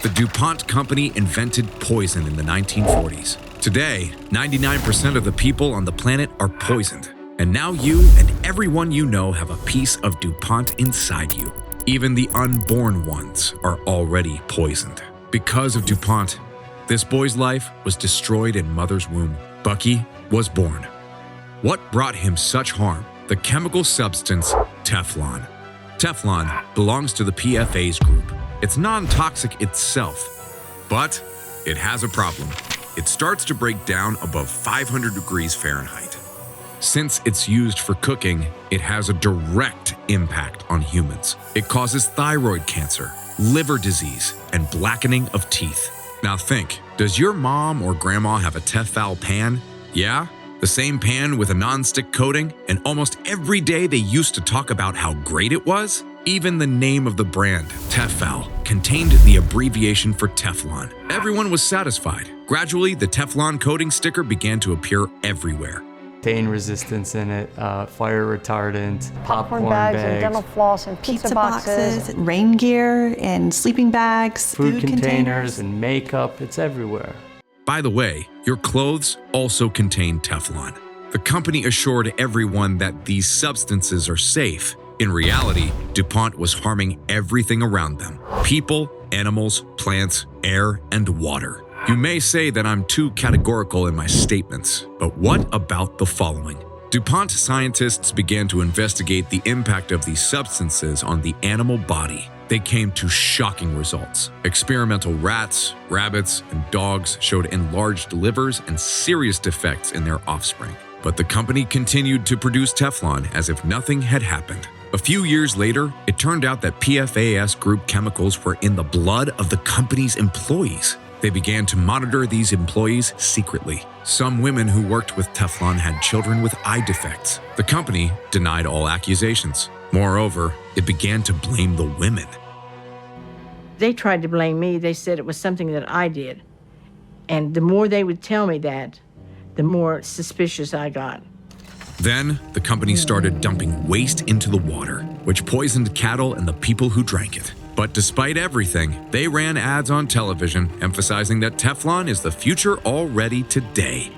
The DuPont company invented poison in the 1940s. Today, 99% of the people on the planet are poisoned. And now you and everyone you know have a piece of DuPont inside you. Even the unborn ones are already poisoned. Because of DuPont, this boy's life was destroyed in mother's womb. Bucky was born. What brought him such harm? The chemical substance Teflon. Teflon belongs to the PFAS group. It's non-toxic itself, but it has a problem. It starts to break down above 500 degrees Fahrenheit. Since it's used for cooking, it has a direct impact on humans. It causes thyroid cancer, liver disease, and blackening of teeth. Now think, does your mom or grandma have a Tefal pan? Yeah? The same pan with a non-stick coating, and almost every day they used to talk about how great it was? Even the name of the brand, Tefal, contained the abbreviation for Teflon. Everyone was satisfied. Gradually, the Teflon coating sticker began to appear everywhere. Stain resistance in it, fire retardant, popcorn bags, bags, and dental floss, and pizza boxes, rain gear, and sleeping bags, food containers, and makeup. It's everywhere. By the way, your clothes also contain Teflon. The company assured everyone that these substances are safe. In reality, DuPont was harming everything around them: people, animals, plants, air, and water. You may say that I'm too categorical in my statements, but what about the following? DuPont scientists began to investigate the impact of these substances on the animal body. They came to shocking results. Experimental rats, rabbits, and dogs showed enlarged livers and serious defects in their offspring. But the company continued to produce Teflon as if nothing had happened. A few years later, it turned out that PFAS group chemicals were in the blood of the company's employees. They began to monitor these employees secretly. Some women who worked with Teflon had children with eye defects. The company denied all accusations. Moreover, it began to blame the women. They tried to blame me. They said it was something that I did. And the more they would tell me that, the more suspicious I got. Then, the company started dumping waste into the water, which poisoned cattle and the people who drank it. But despite everything, they ran ads on television emphasizing that Teflon is the future already today.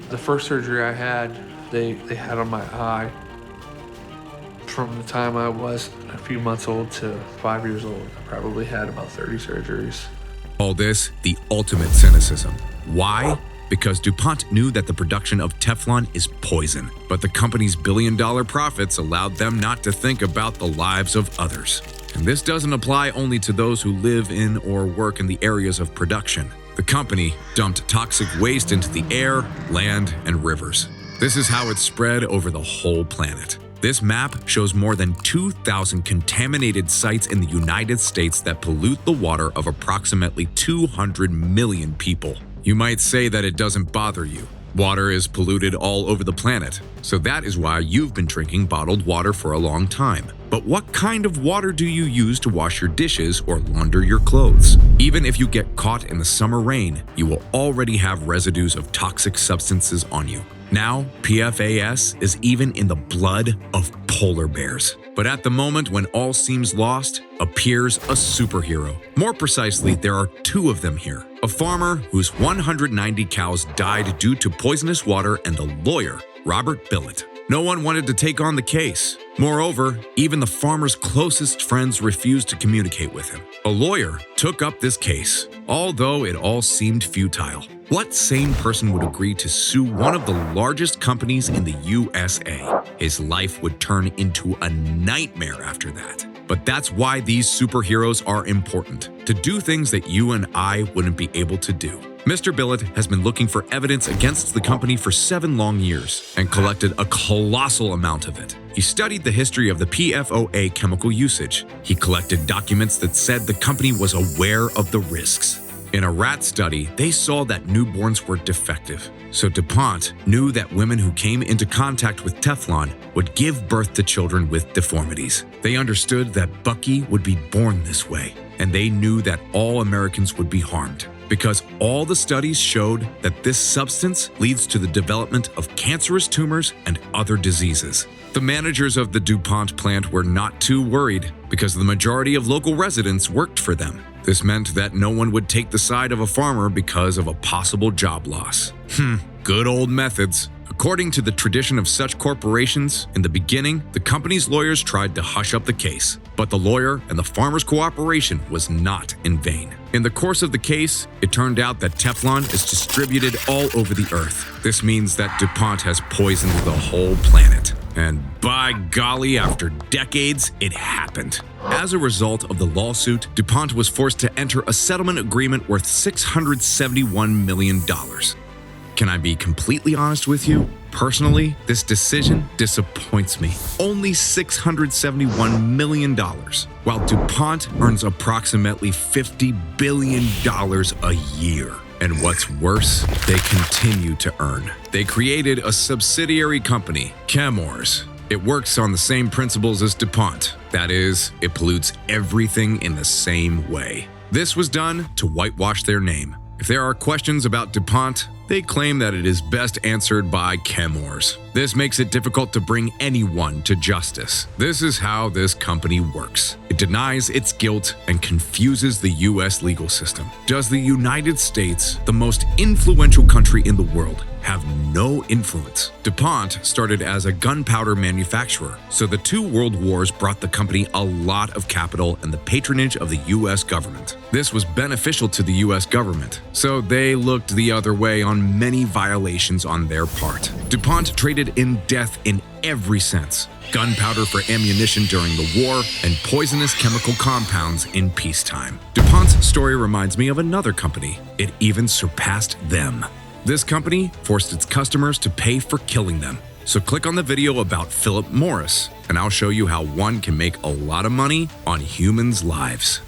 The first surgery I had, they had on my eye. From the time I was a few months old to 5 years old, I probably had about 30 surgeries. All this, the ultimate cynicism. Why? Because DuPont knew that the production of Teflon is poison, but the company's billion-dollar profits allowed them not to think about the lives of others. And this doesn't apply only to those who live in or work in the areas of production. The company dumped toxic waste into the air, land, and rivers. This is how it spread over the whole planet. This map shows more than 2,000 contaminated sites in the United States that pollute the water of approximately 200 million people. You might say that it doesn't bother you. Water is polluted all over the planet, so that is why you've been drinking bottled water for a long time. But what kind of water do you use to wash your dishes or launder your clothes? Even if you get caught in the summer rain, you will already have residues of toxic substances on you. Now, PFAS is even in the blood of polar bears. But at the moment when all seems lost, appears a superhero. More precisely, there are two of them here. A farmer whose 190 cows died due to poisonous water, and the lawyer, Robert Billet. No one wanted to take on the case. Moreover, even the farmer's closest friends refused to communicate with him. A lawyer took up this case, although it all seemed futile. What sane person would agree to sue one of the largest companies in the USA? His life would turn into a nightmare after that. But that's why these superheroes are important, to do things that you and I wouldn't be able to do. Mr. Billet has been looking for evidence against the company for 7 long years and collected a colossal amount of it. He studied the history of the PFOA chemical usage. He collected documents that said the company was aware of the risks. In a rat study, they saw that newborns were defective. So DuPont knew that women who came into contact with Teflon would give birth to children with deformities. They understood that Bucky would be born this way, and they knew that all Americans would be harmed, because all the studies showed that this substance leads to the development of cancerous tumors and other diseases. The managers of the DuPont plant were not too worried because the majority of local residents worked for them. This meant that no one would take the side of a farmer because of a possible job loss. Good old methods. According to the tradition of such corporations, in the beginning, the company's lawyers tried to hush up the case, but the lawyer and the farmer's cooperation was not in vain. In the course of the case, it turned out that Teflon is distributed all over the earth. This means that DuPont has poisoned the whole planet. And by golly, after decades, it happened. As a result of the lawsuit, DuPont was forced to enter a settlement agreement worth $671 million. Can I be completely honest with you? Personally, this decision disappoints me. Only $671 million, while DuPont earns approximately $50 billion a year. And what's worse, they continue to earn. They created a subsidiary company, Chemours. It works on the same principles as DuPont. That is, it pollutes everything in the same way. This was done to whitewash their name. If there are questions about DuPont, they claim that it is best answered by Chemours. This makes it difficult to bring anyone to justice. This is how this company works. It denies its guilt and confuses the U.S. legal system. Does the United States, the most influential country in the world, have no influence? DuPont started as a gunpowder manufacturer, so the two world wars brought the company a lot of capital and the patronage of the U.S. government. This was beneficial to the U.S. government, so they looked the other way on many violations on their part. DuPont traded in death in every sense. Gunpowder for ammunition during the war, and poisonous chemical compounds in peacetime. DuPont's story reminds me of another company. It even surpassed them. This company forced its customers to pay for killing them. So click on the video about Philip Morris, and I'll show you how one can make a lot of money on humans' lives.